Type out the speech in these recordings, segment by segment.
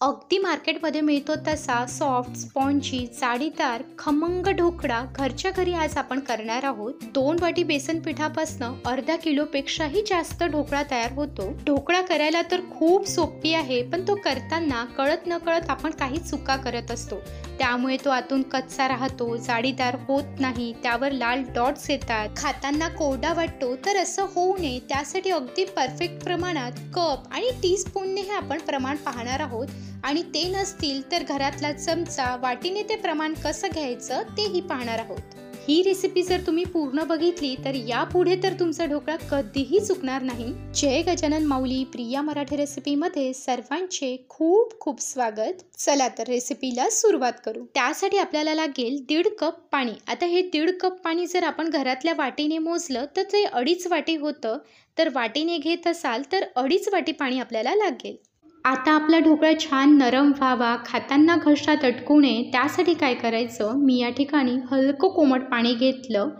अगदी मार्केटमध्ये मिळतो तसा सॉफ्ट, स्पॉन्जी, जाळीदार, खमंग ढोकळा घरच्या घरी आज आपण करणार आहोत। 2 वाटी बेसन पिठापासून अर्धा किलोपेक्षाही जास्त ढोकळा तयार होतो। ढोकळा करायला तर खूप सोपी आहे, पण तो करताना कळत नकळत आपण काही चुका करत असतो। त्यामुळे तो आतून कच्चा राहतो, जाळीदार होत नाही, त्यावर लाल डॉट्स येतात, खाताना कोरडा वाटतो। तर असं होऊ नये त्यासाठी अगदी परफेक्ट प्रमाणात कप आणि टीस्पूनने हे आपण प्रमाण पाहणार आहोत। आणि ते नसतील तर घरातला चमचा, वाटीने ते प्रमाण कसं घ्यायचं तेही पाहणार आहोत। ही रेसिपी जर तुम्ही पूर्ण बघितली तर यापुढे तर तुमचा ढोकळा कधीही चुकणार नाही। जय गजानन माऊली प्रिया मराठी रेसिपीमध्ये सर्वांचे खूप खूप स्वागत। चला तर रेसिपीला सुरुवात करू। त्यासाठी आपल्याला लागेल 1.5 कप पाणी। आता हे 1.5 कप पाणी जर आपण घरातल्या वाटीने मोजलं तर ते 2.5 वाटी होतं, तर वाटीने घेत असाल तर 2.5 वाटी पाणी आपल्याला लागेल। आता आपला ढोकळा छान नरम व्हावा, खाताना घशात अटकू नये त्यासाठी काय करायचं, मी या ठिकाणी हलकं कोमट पाणी घेतलं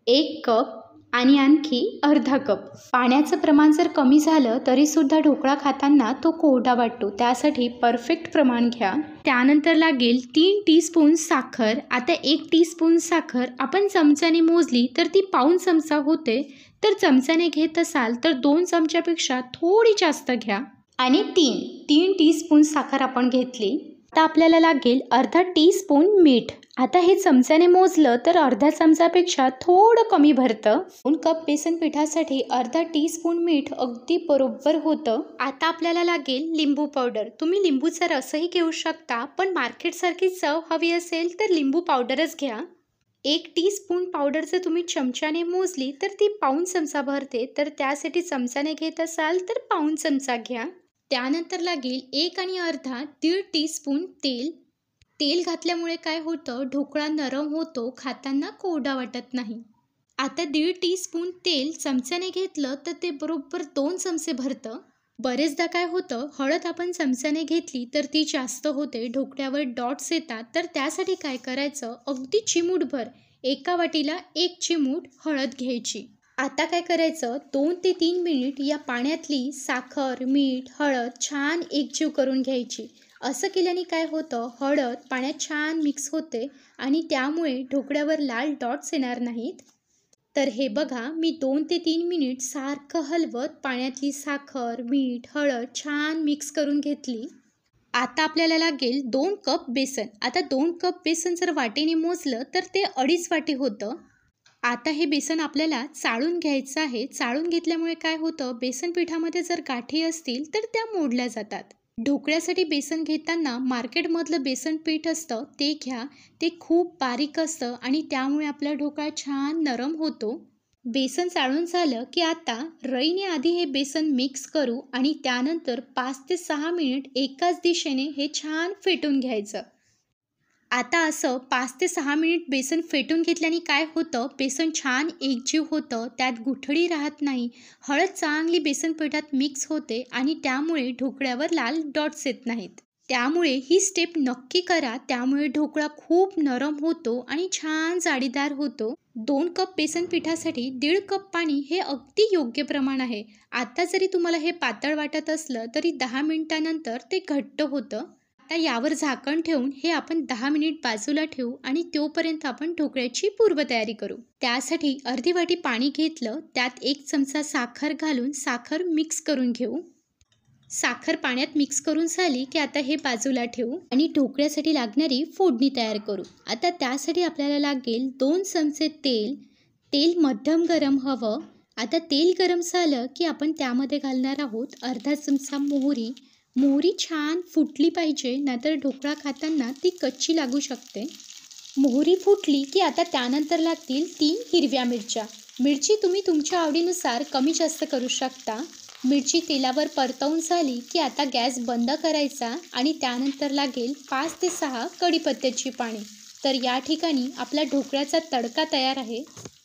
1 कप आणि आणखी अर्धा कप। पाण्याचं प्रमाण जर कमी झालं तरीसुद्धा ढोकळा खाताना तो कोरडा वाटतो, त्यासाठी परफेक्ट प्रमाण घ्या। त्यानंतर लागेल 3 टीस्पून साखर। आता 1 टीस्पून साखर आपण चमच्याने मोजली तर ती पाऊण चमचा होते, तर चमच्याने घेत असाल तर 2 चमच्यापेक्षा थोडी जास्त घ्या। आणि 3 टीस्पून साखर आपण घेतली। आता आपल्याला लागेल अर्धा टीस्पून मीठ। आता हे चमच्याने मोजलं तर अर्ध्या चमचापेक्षा थोडं कमी भरतं। 2 कप बेसन पिठासाठी अर्धा टीस्पून मीठ अगदी बरोबर होतं। आता आपल्याला लागेल लिंबू पावडर। तुम्ही लिंबूचा रसही घेऊ शकता, पण मार्केटसारखी चव हवी असेल तर लिंबू पावडरच घ्या। 1 टीस्पून पावडर जर तुम्ही चमच्याने मोजली तर ती पाऊण चमचा भरते, तर त्यासाठी चमच्याने घेत असाल तर पाऊण चमचा घ्या। त्यानंतर लागेल 1 आणि अर्धा 1.5 टीस्पून तेल। तेल घातल्यामुळे काय होतं, ढोकळा नरम होतो, खाताना कोरडा वाटत नाही। आता 1.5 टीस्पून तेल चमच्याने घेतलं तर ते बरोबर 2 चमचे भरतं। बरेचदा काय होतं, हळद आपण चमच्याने घेतली तर ती जास्त होते, ढोकळ्यावर डॉट्स येतात, तर त्यासाठी काय करायचं, अगदी चिमूटभर एका वाटीला 1 चिमूट हळद घ्यायची। आता काय करायचं, 2 ते 3 मिनिट या पाण्यातली साखर, मीठ, हळद छान एकजीव करून घ्यायची। असं केल्याने काय होतं, हळद पाण्यात छान मिक्स होते आणि त्यामुळे ढोकळ्यावर लाल डॉट्स येणार नाहीत। तर हे बघा, मी 2 ते 3 मिनिट सारखं हलवत पाण्यातली साखर, मीठ, हळद छान मिक्स करून घेतली। आता आपल्याला लागेल 2 कप बेसन। आता 2 कप बेसन जर वाटीने मोजलं तर ते 2.5 वाटी होतं। आता हे बेसन आपल्याला चाळून घ्यायचं आहे। चाळून घेतल्यामुळे काय होतं, बेसन पिठामध्ये जर गाठी असतील तर त्या मोडल्या जातात। ढोकळ्यासाठी बेसन घेताना मार्केटमधलं बेसन पीठ असतं ते घ्या, ते खूप बारीक असतं आणि त्यामुळे आपला ढोकळा छान नरम होतो। बेसन चाळून झालं की आता रईने आधी हे बेसन मिक्स करू आणि त्यानंतर 5 ते 6 मिनिट एकाच दिशेने हे छान फेटून घ्यायचं। आता असं 5 ते 6 मिनिट बेसन फेटून घेतल्याने काय होतं, बेसन छान एकजीव होतं, त्यात गुठळी राहत नाही, हळद चांगली बेसन पिठात मिक्स होते आणि त्यामुळे ढोकळ्यावर लाल डॉट्स येत नाहीत। त्यामुळे ही स्टेप नक्की करा, त्यामुळे ढोकळा खूप नरम होतो आणि छान जाळीदार होतो। 2 कप बेसन पिठासाठी 1.5 कप पाणी हे अगदी योग्य प्रमाण आहे। आता जरी तुम्हाला हे पातळ वाटत असलं तरी 10 मिनिटानंतर ते घट्ट होतं। आता यावर झाकण ठेवून हे आपण 10 मिनिट बाजूला ठेवू आणि तोपर्यंत आपण ढोकळ्याची पूर्वतयारी करू। त्यासाठी अर्धी वाटी पाणी घेतलं, त्यात 1 चमचा साखर घालून साखर मिक्स करून घेऊ। साखर पाण्यात मिक्स करून झाली की आता हे बाजूला ठेवू आणि ढोकळ्यासाठी लागणारी फोडणी तयार करू। आता त्यासाठी आपल्याला लागेल 2 चमचे तेल। तेल मध्यम गरम हवं। आता तेल गरम झालं की आपण त्यामध्ये घालणार आहोत अर्धा चमचा मोहरी। मोहरी छान फुटली पाहिजे, नाहीतर ढोकळा खाताना ती कच्ची लागू शकते। मोहरी फुटली की आता त्यानंतर लागतील 3 हिरव्या मिरच्या। मिरची तुम्ही तुमच्या आवडीनुसार कमी जास्त करू शकता। मिरची तेलावर परतवून झाली की आता गॅस बंद करायचा आणि त्यानंतर लागेल 5 ते 6 कढीपत्त्याची पाने। तर या ठिकाणी आपला ढोकळ्याचा तडका तयार आहे।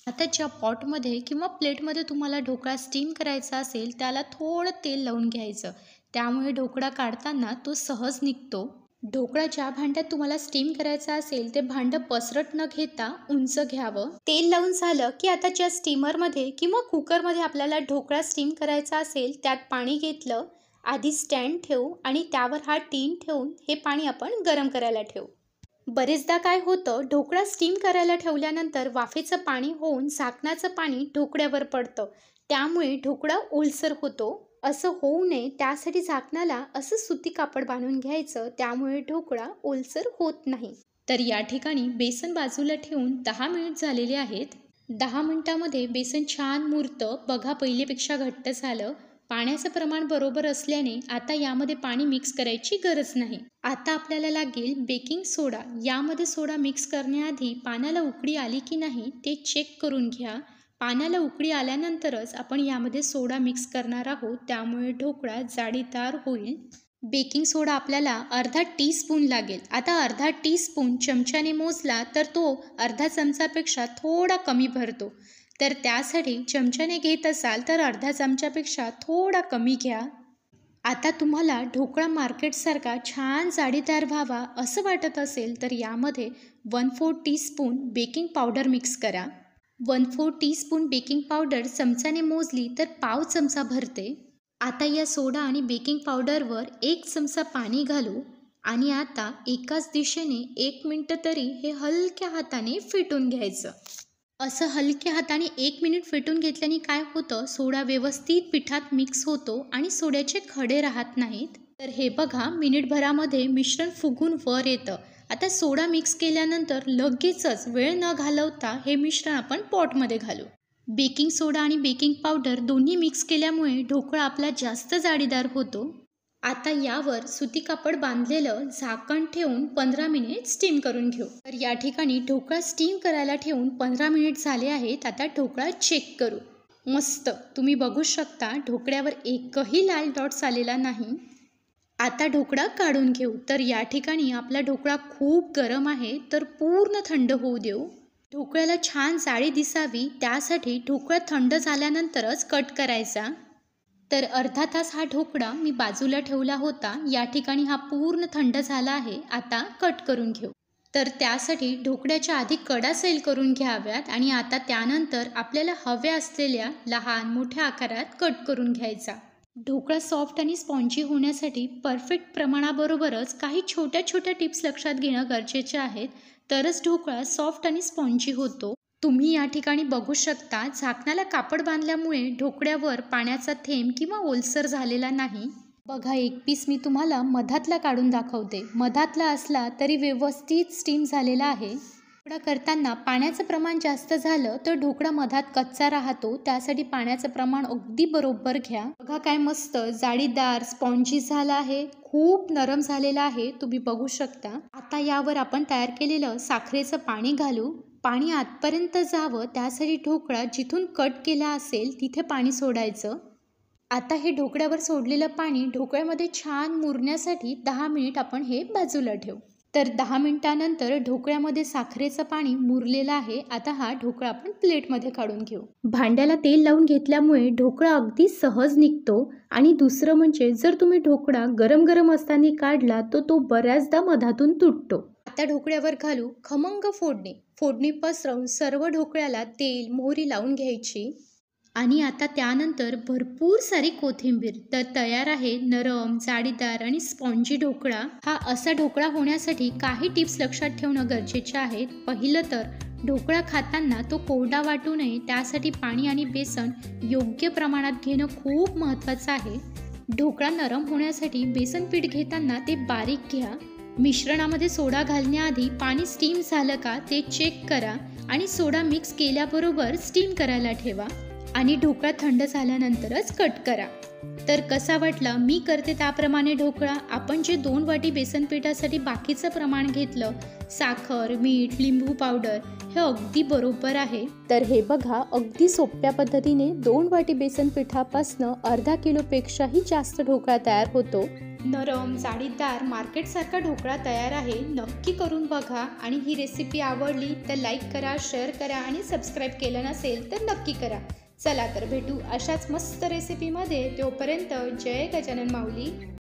आता ज्या पॉटमध्ये किंवा प्लेटमध्ये तुम्हाला ढोकळा स्टीम करायचा असेल त्याला थोडं तेल लावून घ्यायचं, त्यामुळे ढोकळा काढताना तो सहज निघतो। ढोकळा ज्या भांड्यात तुम्हाला स्टीम करायचा असेल ते भांडं पसरट न घेता उंच घ्यावं। तेल लावून झालं की आता ज्या स्टीमरमध्ये किंवा कुकरमध्ये आपल्याला ढोकळा स्टीम करायचा असेल त्यात पाणी घेतलं आधी स्टँड ठेवू आणि त्यावर हा टीन ठेवून हे पाणी आपण गरम करायला ठेवू. बरेचदा काय होतं, ढोकळा स्टीम करायला ठेवल्यानंतर वाफेचं पाणी होऊन झाकणाचं पाणी ढोकळ्यावर पडतं. त्यामुळे ढोकळा ओलसर होतो. असं होऊ नये त्यासाठी झाकणाला असं सुती कापड बांधून घ्यायचं, त्यामुळे ढोकळा ओलसर होत नाही. तर या ठिकाणी बेसन बाजूला ठेवून 10 मिनिट झालेले आहेत. 10 मिनिटामध्ये बेसन छान मुरतं. बघा, पहिलेपेक्षा घट्ट झालं. पाण्याचं प्रमाण बरोबर असल्याने आता यामध्ये पाणी मिक्स करायची गरज नाही. आता आपल्याला लागेल बेकिंग सोडा. यामध्ये सोडा मिक्स करण्याआधी पाण्याला उकळी आली की नाही ते चेक करून घ्या. पाण्याला उकळी आल्यानंतरच आपण यामध्ये सोडा मिक्स करणार आहोत, त्यामुळे ढोकळा जाळीदार होईल. बेकिंग सोडा आपल्याला अर्धा टीस्पून लागेल. आता अर्धा टीस्पून चमच्याने मोजला तर तो अर्धा चमचापेक्षा थोडा कमी भरतो. तर त्यासाठी चमच्याने घेत असाल तर अर्धा चमच्यापेक्षा थोडा कमी घ्या. आता तुम्हाला ढोकळा मार्केटसारखा छान जाळीदार व्हावा असं वाटत असेल तर यामध्ये 1/4 टीस्पून बेकिंग पावडर मिक्स करा. 1/4 टीस्पून बेकिंग पावडर चमच्याने मोजली तर पाव चमचा भरते. आता या सोडा आणि बेकिंग पावडरवर 1 चमचा पाणी घालू आणि आता एकाच दिशेने 1 मिनिट तरी हे हलक्या हाताने फेटून घ्यायचं. असं हलक्या हाताने 1 मिनिट फेटून घेतल्याने काय होतं, सोडा व्यवस्थित पिठात मिक्स होतो आणि सोड्याचे खडे राहत नाहीत. तर हे बघा, मिनिटभरामध्ये मिश्रण फुगून वर येतं. आता सोडा मिक्स केल्यानंतर लगेचच वेळ न घालवता हे मिश्रण आपण पॉटमध्ये घालू. बेकिंग सोडा आणि बेकिंग पावडर दोन्ही मिक्स केल्यामुळे ढोकळा आपला जास्त जाळीदार होतो. आता यावर सुती कापड बांधलेलं झाकण ठेवून 15 मिनिट स्टीम करून घेऊ. तर या ठिकाणी ढोकळा स्टीम करायला ठेवून 15 मिनिट झाले आहेत. आता ढोकळा चेक करू. मस्त, तुम्ही बघू शकता ढोकळ्यावर एकही लाल डॉट्स आलेला नाही. आता ढोकळा काढून घेऊ. तर या ठिकाणी आपला ढोकळा खूप गरम आहे, तर पूर्ण थंड होऊ देऊ. ढोकळ्याला छान जाळी दिसावी त्यासाठी ढोकळा थंड झाल्यानंतरच कट करायचा. तर अर्धा तास हा ढोकळा मी बाजूला ठेवला होता. या ठिकाणी हा पूर्ण थंड झाला आहे. आता कट करून घेऊ. तर त्यासाठी ढोकळ्याच्या आधी कडा सैल करून घ्याव्यात आणि आता त्यानंतर आपल्याला हव्या असलेल्या लहान मोठ्या आकारात कट करून घ्यायचा. ढोकळा सॉफ्ट आणि स्पॉन्जी होण्यासाठी परफेक्ट प्रमाणाबरोबरच काही छोट्या छोट्या टिप्स लक्षात घेणं गरजेचे आहेत, तरच ढोकळा सॉफ्ट आणि स्पॉन्जी होतो. तुम्ही या ठिकाणी बघू शकता, झाकणाला कापड बांधल्यामुळे ढोकळ्यावर पाण्याचा थेंब किंवा ओलसर झालेला नाही. बघा, एक पीस मी तुम्हाला मधातला काढून दाखवते. मधातला असला तरी व्यवस्थित स्टीम झालेला आहे. ढोकळा करताना पाण्याचं प्रमाण जास्त झालं तर ढोकळा मधात कच्चा राहतो, त्यासाठी पाण्याचं प्रमाण अगदी बरोबर घ्या. बघा, काय मस्त जाळीदार स्पॉन्जी झाला आहे. खूप नरम झालेला आहे, तुम्ही बघू शकता. आता यावर आपण तयार केलेलं साखरेचं पाणी घालू. पाणी आतपर्यंत जावं त्यासाठी ढोकळा जिथून कट केला असेल तिथे पाणी सोडायचं. आता हे ढोकळ्यावर सोडलेलं पाणी ढोकळ्यामध्ये छान मुरण्यासाठी 10 मिनिट आपण हे बाजूला ठेवू. तर 10 मिनिटानंतर ढोकळ्यामध्ये साखरेचं पाणी मुरलेलं आहे. आता हा ढोकळा आपण प्लेटमध्ये काढून घेऊ. भांड्याला तेल लावून घेतल्यामुळे ढोकळा अगदी सहज निघतो. आणि दुसरं म्हणजे जर तुम्ही ढोकळा गरम गरम असताना काढला तर तो बऱ्याचदा मधातून तुटतो. आता ढोकळ्यावर घालू खमंग फोडणी. फोडणी पसरवून सर्व ढोकळ्याला तेल मोहरी लावून घ्यायची आणि आता त्यानंतर भरपूर सारी कोथिंबीर. तर तयार आहे नरम जाळीदार आणि स्पॉन्जी ढोकळा. हा असा ढोकळा होण्यासाठी काही टिप्स लक्षात ठेवणं गरजेचे आहेत. पहिलं तर ढोकळा खाताना तो कोरडा वाटू नये त्यासाठी पाणी आणि बेसन योग्य प्रमाणात घेणं खूप महत्त्वाचं आहे. ढोकळा नरम होण्यासाठी बेसन पीठ घेताना ते बारीक घ्या. मिश्रणामध्ये सोडा घालण्याआधी पाणी स्टीम झालं का ते चेक करा आणि सोडा मिक्स केल्याबरोबर स्टीम करायला ठेवा आणि ढोकळा थंड झाल्यानंतरच कट करा. तर कसा वाटला, मी करते त्याप्रमाणे ढोकळा. आपण जे 2 वाटी बेसन पिठासाठी बाकीचं प्रमाण घेतलं, साखर, मीठ, लिंबू पावडर, हे अगदी बरोबर आहे. तर हे बघा, अगदी सोप्या पद्धतीने 2 वाटी बेसन पिठापासनं अर्धा किलोपेक्षाही जास्त ढोकळा तयार होतो. नरम जाळीदार मार्केटसारखा ढोकळा तयार आहे. नक्की करून बघा आणि ही रेसिपी आवडली तर लाईक करा, शेअर करा आणि सबस्क्राईब केलं नसेल तर नक्की करा. चला तर भेटू अशाच मस्त रेसिपीमध्ये. तोपर्यंत जय गजानन माऊली.